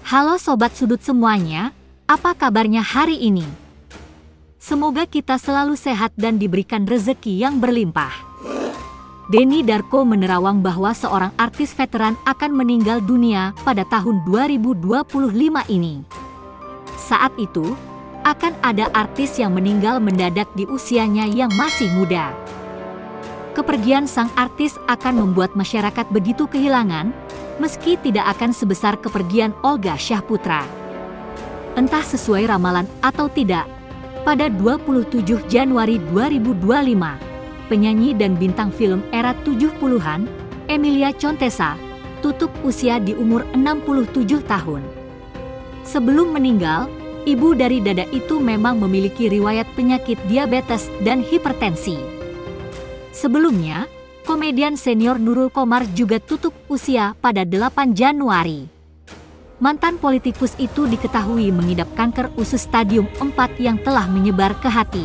Halo Sobat Sudut semuanya, apa kabarnya hari ini? Semoga kita selalu sehat dan diberikan rezeki yang berlimpah. Denny Darko menerawang bahwa seorang artis veteran akan meninggal dunia pada tahun 2025 ini. Saat itu, akan ada artis yang meninggal mendadak di usianya yang masih muda. Kepergian sang artis akan membuat masyarakat begitu kehilangan, meski tidak akan sebesar kepergian Olga Syahputra. Entah sesuai ramalan atau tidak, pada 27 Januari 2025, penyanyi dan bintang film era 70-an, Emilia Contessa, tutup usia di umur 67 tahun. Sebelum meninggal, ibu dari Dada itu memang memiliki riwayat penyakit diabetes dan hipertensi. Sebelumnya, komedian senior Nurul Qomar juga tutup usia pada 8 Januari. Mantan politikus itu diketahui mengidap kanker usus stadium 4 yang telah menyebar ke hati.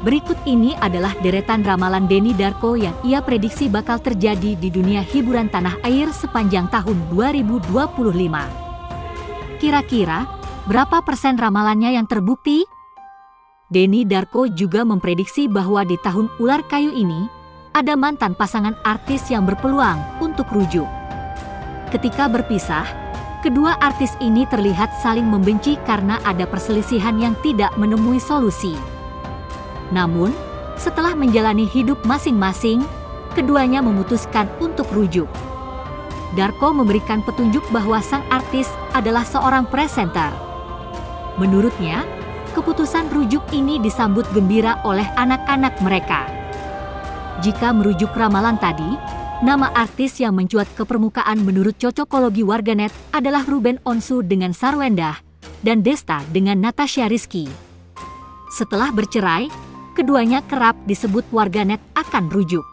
Berikut ini adalah deretan ramalan Denny Darko yang ia prediksi bakal terjadi di dunia hiburan tanah air sepanjang tahun 2025. Kira-kira, berapa persen ramalannya yang terbukti? Denny Darko juga memprediksi bahwa di tahun ular kayu ini, ada mantan pasangan artis yang berpeluang untuk rujuk. Ketika berpisah, kedua artis ini terlihat saling membenci karena ada perselisihan yang tidak menemui solusi. Namun, setelah menjalani hidup masing-masing, keduanya memutuskan untuk rujuk. Darko memberikan petunjuk bahwa sang artis adalah seorang presenter. Menurutnya, keputusan rujuk ini disambut gembira oleh anak-anak mereka. Jika merujuk ramalan tadi, nama artis yang mencuat ke permukaan menurut cocokologi warganet adalah Ruben Onsu dengan Sarwendah dan Desta dengan Natasha Rizky. Setelah bercerai, keduanya kerap disebut warganet akan rujuk.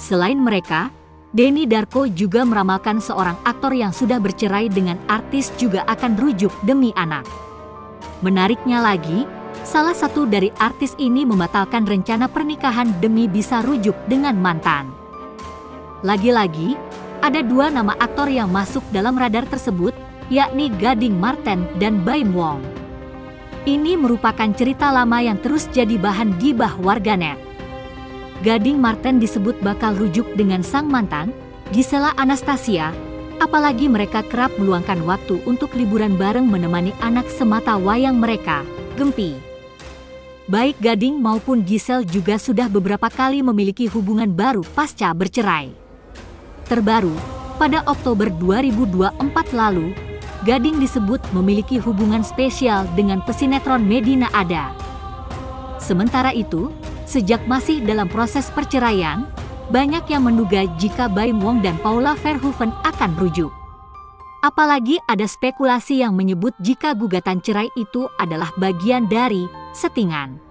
Selain mereka, Denny Darko juga meramalkan seorang aktor yang sudah bercerai dengan artis juga akan rujuk demi anak. Menariknya lagi, salah satu dari artis ini membatalkan rencana pernikahan demi bisa rujuk dengan mantan. Lagi-lagi, ada dua nama aktor yang masuk dalam radar tersebut, yakni Gading Marten dan Baim Wong. Ini merupakan cerita lama yang terus jadi bahan gibah warganet. Gading Marten disebut bakal rujuk dengan sang mantan, Gisela Anastasia, apalagi mereka kerap meluangkan waktu untuk liburan bareng menemani anak semata wayang mereka, Gempi. Baik Gading maupun Gisel juga sudah beberapa kali memiliki hubungan baru pasca bercerai. Terbaru, pada Oktober 2024 lalu, Gading disebut memiliki hubungan spesial dengan pesinetron Medina Ada. Sementara itu, sejak masih dalam proses perceraian, banyak yang menduga jika Baim Wong dan Paula Verhoeven akan rujuk. Apalagi ada spekulasi yang menyebut jika gugatan cerai itu adalah bagian dari settingan.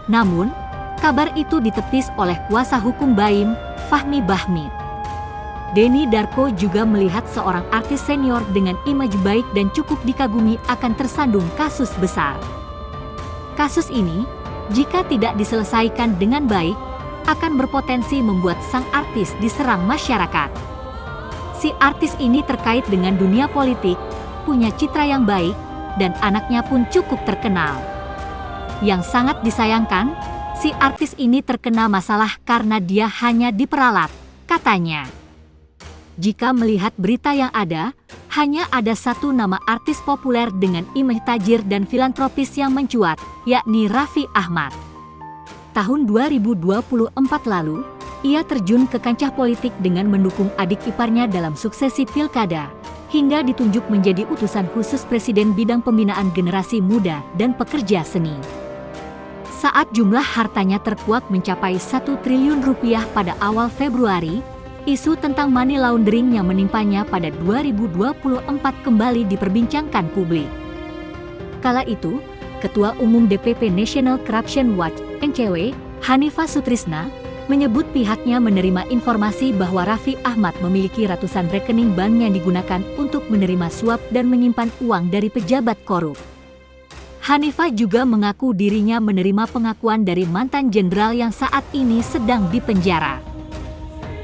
Namun, kabar itu ditepis oleh kuasa hukum Baim, Fahmi Bahmid. Denny Darko juga melihat seorang artis senior dengan image baik dan cukup dikagumi akan tersandung kasus besar. Kasus ini, jika tidak diselesaikan dengan baik, akan berpotensi membuat sang artis diserang masyarakat. Si artis ini terkait dengan dunia politik, punya citra yang baik, dan anaknya pun cukup terkenal. Yang sangat disayangkan, si artis ini terkena masalah karena dia hanya diperalat, katanya. Jika melihat berita yang ada, hanya ada satu nama artis populer dengan image tajir dan filantropis yang mencuat, yakni Raffi Ahmad. Tahun 2024 lalu, ia terjun ke kancah politik dengan mendukung adik iparnya dalam suksesi pilkada, hingga ditunjuk menjadi utusan khusus Presiden bidang pembinaan generasi muda dan pekerja seni. Saat jumlah hartanya terkuak mencapai 1 triliun rupiah pada awal Februari, isu tentang money laundering yang menimpanya pada 2024 kembali diperbincangkan publik. Kala itu, Ketua Umum DPP National Corruption Watch, NCW, Hanifah Sutrisna, menyebut pihaknya menerima informasi bahwa Raffi Ahmad memiliki ratusan rekening bank yang digunakan untuk menerima suap dan menyimpan uang dari pejabat korup. Hanifah juga mengaku dirinya menerima pengakuan dari mantan jenderal yang saat ini sedang dipenjara.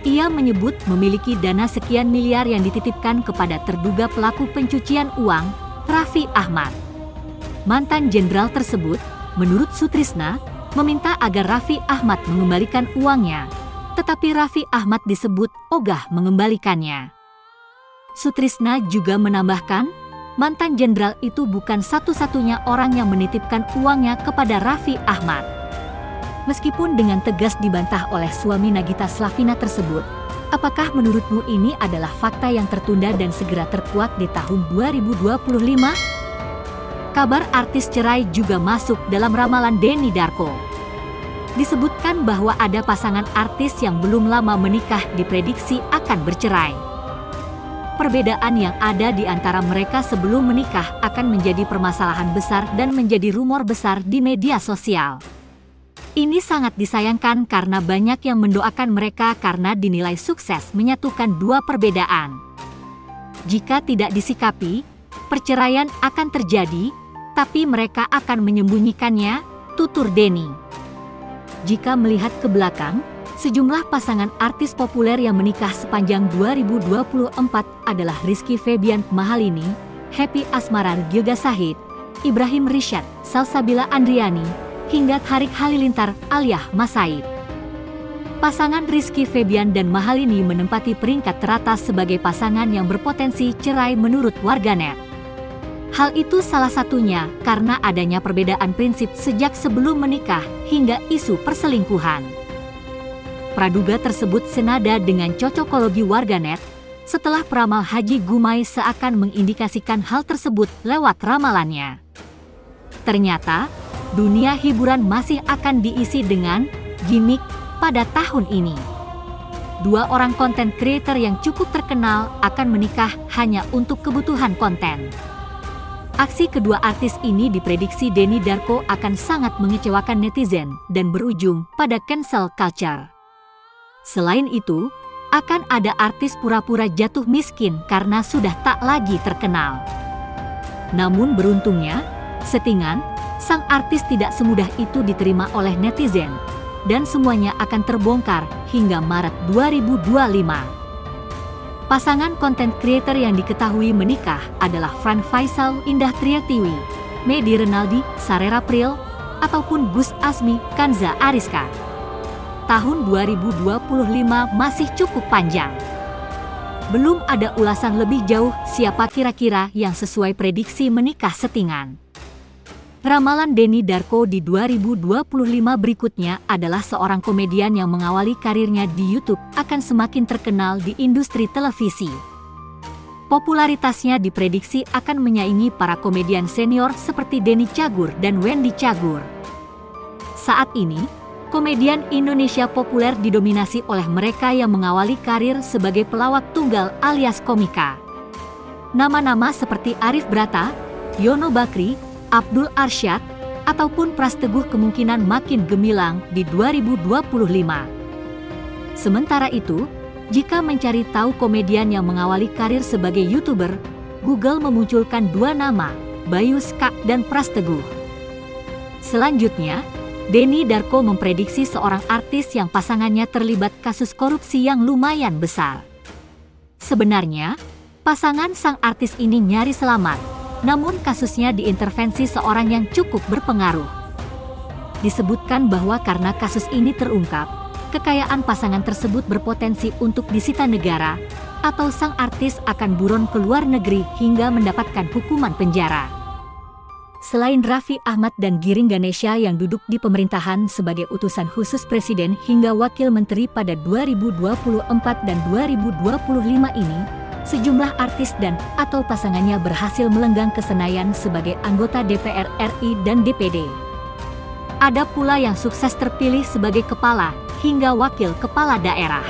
Ia menyebut memiliki dana sekian miliar yang dititipkan kepada terduga pelaku pencucian uang, Raffi Ahmad. Mantan jenderal tersebut, menurut Sutrisna, meminta agar Raffi Ahmad mengembalikan uangnya, tetapi Raffi Ahmad disebut ogah mengembalikannya. Sutrisna juga menambahkan, mantan jenderal itu bukan satu-satunya orang yang menitipkan uangnya kepada Raffi Ahmad. Meskipun dengan tegas dibantah oleh suami Nagita Slavina tersebut, apakah menurutmu ini adalah fakta yang tertunda dan segera terkuak di tahun 2025? Kabar artis cerai juga masuk dalam ramalan Denny Darko. Disebutkan bahwa ada pasangan artis yang belum lama menikah diprediksi akan bercerai. Perbedaan yang ada di antara mereka sebelum menikah akan menjadi permasalahan besar dan menjadi rumor besar di media sosial. Ini sangat disayangkan karena banyak yang mendoakan mereka karena dinilai sukses menyatukan dua perbedaan. Jika tidak disikapi, perceraian akan terjadi, tapi mereka akan menyembunyikannya, tutur Denny. Jika melihat ke belakang, sejumlah pasangan artis populer yang menikah sepanjang 2024 adalah Rizky Febian Mahalini, Happy Asmaran Gilda Sahid, Ibrahim Rishad, Salsabila Andriani, hingga Tharik Halilintar alias Mas Said. Pasangan Rizky Febian dan Mahalini menempati peringkat teratas sebagai pasangan yang berpotensi cerai menurut warganet. Hal itu salah satunya karena adanya perbedaan prinsip sejak sebelum menikah hingga isu perselingkuhan. Praduga tersebut senada dengan cocokologi warganet setelah peramal Haji Gumai seakan mengindikasikan hal tersebut lewat ramalannya. Ternyata, dunia hiburan masih akan diisi dengan gimmick pada tahun ini. Dua orang konten creator yang cukup terkenal akan menikah hanya untuk kebutuhan konten. Aksi kedua artis ini diprediksi Denny Darko akan sangat mengecewakan netizen dan berujung pada cancel culture. Selain itu, akan ada artis pura-pura jatuh miskin karena sudah tak lagi terkenal. Namun beruntungnya, settingan, sang artis tidak semudah itu diterima oleh netizen, dan semuanya akan terbongkar hingga Maret 2025. Pasangan konten creator yang diketahui menikah adalah Fran Faisal Indah Triatiwi, Medi Renaldi Sarera April, ataupun Gus Asmi Kanza Ariska. Tahun 2025 masih cukup panjang. Belum ada ulasan lebih jauh siapa kira-kira yang sesuai prediksi menikah settingan. Ramalan Denny Darko di 2025 berikutnya adalah seorang komedian yang mengawali karirnya di YouTube akan semakin terkenal di industri televisi. Popularitasnya diprediksi akan menyaingi para komedian senior seperti Denny Cagur dan Wendy Cagur. Saat ini, komedian Indonesia populer didominasi oleh mereka yang mengawali karir sebagai pelawak tunggal alias komika. Nama-nama seperti Arif Brata, Yono Bakri, Abdul Arsyad, ataupun Pras Teguh kemungkinan makin gemilang di 2025. Sementara itu, jika mencari tahu komedian yang mengawali karir sebagai YouTuber, Google memunculkan dua nama, Bayu Ska dan Pras Teguh. Selanjutnya, Denny Darko memprediksi seorang artis yang pasangannya terlibat kasus korupsi yang lumayan besar. Sebenarnya, pasangan sang artis ini nyaris selamat. Namun kasusnya diintervensi seorang yang cukup berpengaruh. Disebutkan bahwa karena kasus ini terungkap, kekayaan pasangan tersebut berpotensi untuk disita negara, atau sang artis akan buron ke luar negeri hingga mendapatkan hukuman penjara. Selain Raffi Ahmad dan Giring Ganesha yang duduk di pemerintahan sebagai utusan khusus presiden hingga wakil menteri pada 2024 dan 2025 ini, sejumlah artis dan atau pasangannya berhasil melenggang ke Senayan sebagai anggota DPR RI dan DPD. Ada pula yang sukses terpilih sebagai kepala hingga wakil kepala daerah.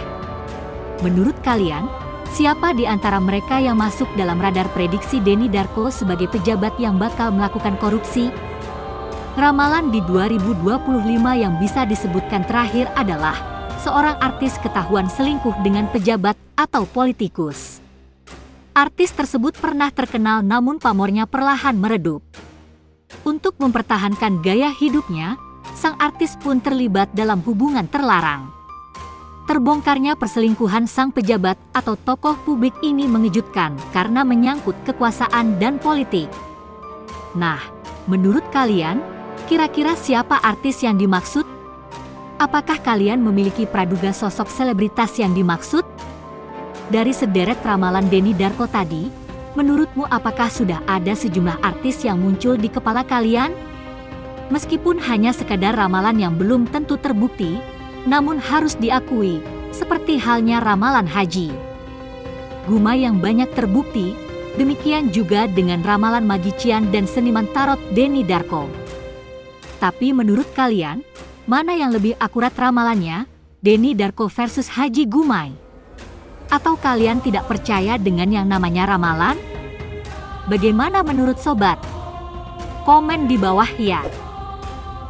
Menurut kalian, siapa di antara mereka yang masuk dalam radar prediksi Denny Darko sebagai pejabat yang bakal melakukan korupsi? Ramalan di 2025 yang bisa disebutkan terakhir adalah seorang artis ketahuan selingkuh dengan pejabat atau politikus. Artis tersebut pernah terkenal namun pamornya perlahan meredup. Untuk mempertahankan gaya hidupnya, sang artis pun terlibat dalam hubungan terlarang. Terbongkarnya perselingkuhan sang pejabat atau tokoh publik ini mengejutkan karena menyangkut kekuasaan dan politik. Nah, menurut kalian, kira-kira siapa artis yang dimaksud? Apakah kalian memiliki praduga sosok selebritas yang dimaksud? Dari sederet ramalan Denny Darko tadi, menurutmu apakah sudah ada sejumlah artis yang muncul di kepala kalian? Meskipun hanya sekadar ramalan yang belum tentu terbukti, namun harus diakui, seperti halnya ramalan haji Gumai yang banyak terbukti, demikian juga dengan ramalan magician dan seniman tarot Denny Darko. Tapi menurut kalian, mana yang lebih akurat ramalannya, Denny Darko versus Haji Gumai? Atau kalian tidak percaya dengan yang namanya ramalan? Bagaimana menurut sobat? Komen di bawah ya.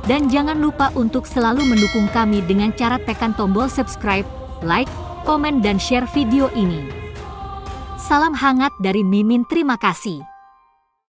Dan jangan lupa untuk selalu mendukung kami dengan cara tekan tombol subscribe, like, komen dan share video ini. Salam hangat dari Mimin, terima kasih.